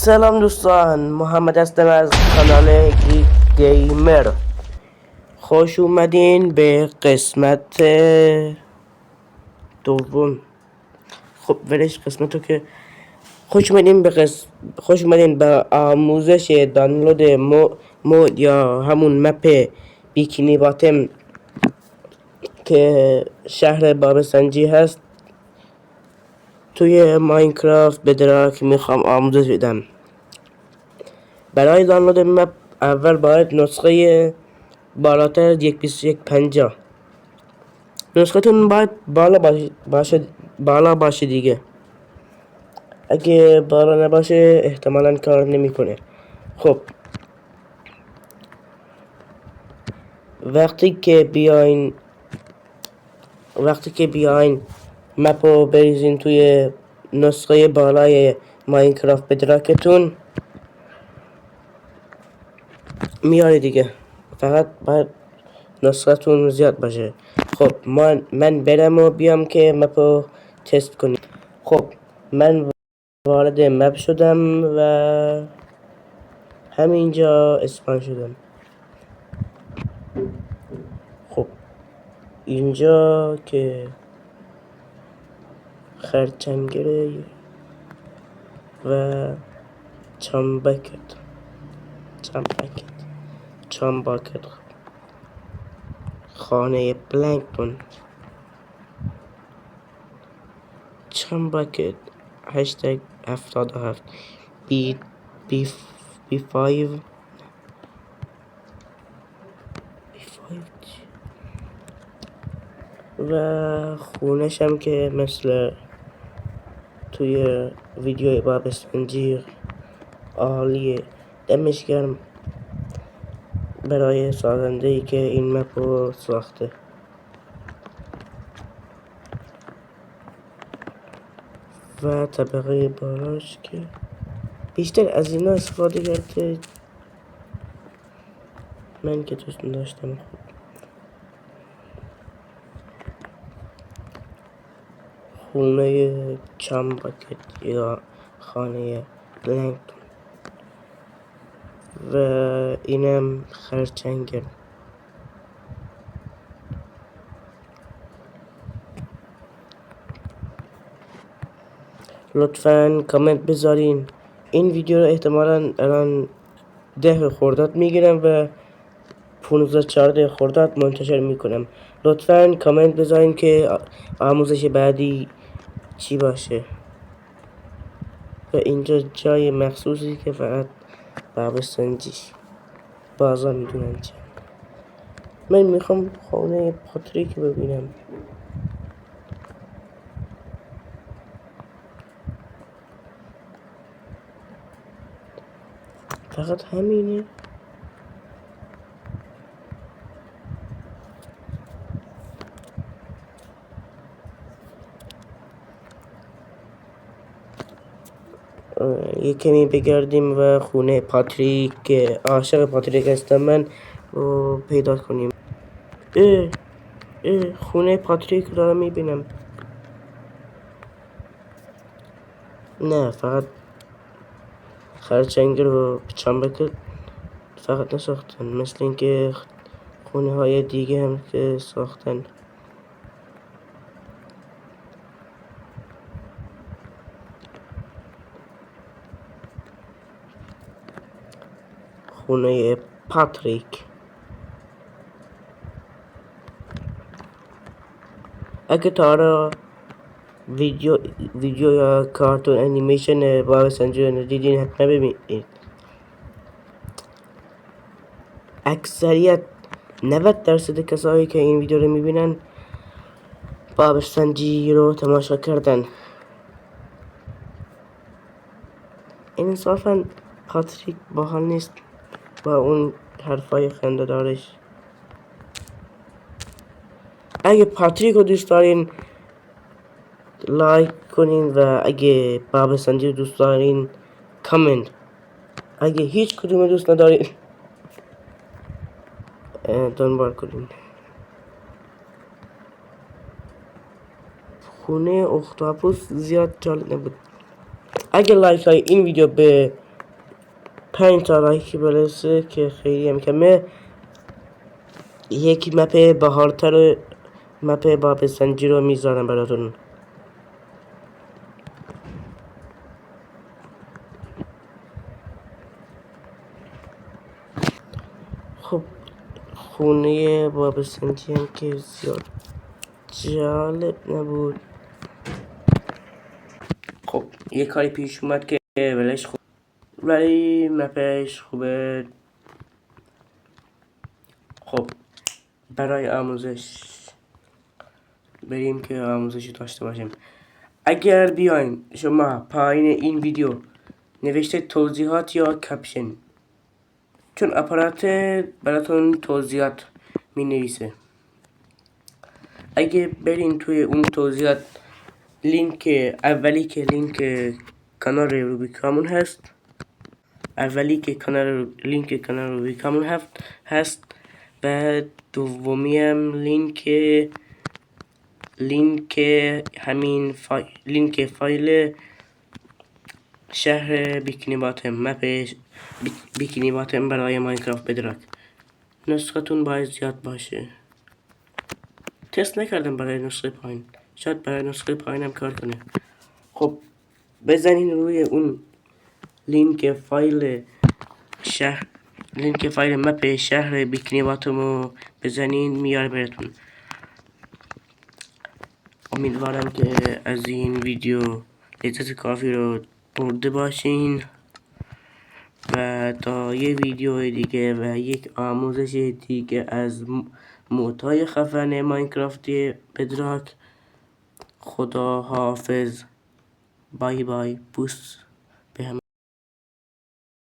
سلام دوستان، محمد هستم از کانال گیک گیمر. خوش اومدین به قسمت دوم. خب ولش قسمتو که خوش اومدین به آموزش دانلود مود یا همون مپ بیکینی باتم که شهر بابسنجی هست توی ماینکرافت بدراک. میخوام آموزش بدم. برای دانلود مپ اول باید نسخه بالاتر از 1.21.50 نسختون باید بالا باشه دیگه. اگه بالا نباشه احتمالا کار نمیکنه. خب وقتی که بیاین مپو بریزین توی نسخه بالای ماینکرافت بدراکتون میاره دیگه. فقط باید نسختون زیاد باشه. خب من برم و بیام که مپو تست کنیم. خب من وارد مپ شدم و همینجا اسپان شدم. خب اینجا که خرچنگره و چامباکت خانه پلانکتون چامباکت هشتگ 77 بی 5 و خونشم که مثل توی ویدیوی باب اسفنجی عالیه. دمش گرم برای سازنده ای که این مپو ساخته. و طبقه بالاش که بیشتر از اینا استفاده کرده من که دوست داشتم. خونه چامباکت یا خانه پلانکتون و اینم خرچنگر. لطفاً کامنت بذارین. این ویدیو رو احتمالاً الان 10 خرداد میگیرم و 15-14 خرداد منتشر میکنم. لطفاً کامنت بذارین که آموزش بعدی چی باشه. و اینجا جای مخصوصی که فقط بابسنجی بازا میدونن چه. من میخوام خانه پاتریک ببینم. فقط همینه. یه کمی بگردیم و خونه پاتریک که عاشق پاتریک هستم من رو پیدا کنیم. خونه پاتریک رو دارم میبینم. نه فقط خرچنگر و چامباکت فقط نساختن، مثل اینکه خونه های دیگه هم که ساختن. خونه پاتریک. اگه تا ویدیو یا کارتون انیمیشن بابسنجی رو ندیدین حتما ببینید. اکثریت 90% کسایی که این ویدیو رو میبینن بابسنجی رو تماشا کردن. انصافا پاتریک باحال نیست با اون حرفای خنده دارش. اگه پاتریک رو دوست دارین لایک کنین و اگه بابسنجی رو دوست دارین کامنت. اگه هیچ کدوم دوست ندارین دنبال کنین. خونه اختاپوس زیاد جالب نبود. اگه لایک های این ویدیو به 5 تا لایک برسه که خیلی هم کمه، یکی مپ بهارتر مپ بابستنجی رو میذارم براتون. خب خونه بابستنجی هم که زیاد جالب نبود. خب یه کاری پیش اومد که ولش خوب، ولی مپش خوبه. خب برای آموزش بریم که آموزشی داشته باشیم. اگر بیاین شما پایین این ویدیو نوشته توضیحات یا کپشن، چون اپارات براتون توضیحات می نویسه، اگه برین توی اون توضیحات لینک اولی که لینک کانال روبیکامون هست، لینک کانال روبیکامون هست، و دومی هم لینک همین لینک فایل شهر بیکینی باتم، مپ بیکینی باتم برای ماینکرافت بدراک. نسختون باید زیاد باشه. تست نکردم برای نسخه پایین، شاید برای نسخه پایین هم کار کنه. خب بزنین روی اون لینک فایل مپ شهر بیکینی باتم رو بزنین، میاره براتون. امیدوارم که از این ویدیو لذت کافی رو برده باشین و تا یه ویدیو دیگه و یک آموزش دیگه از مودهای خفن ماینکرافتی بدراک. خدا حافظ. بای بای. بوس.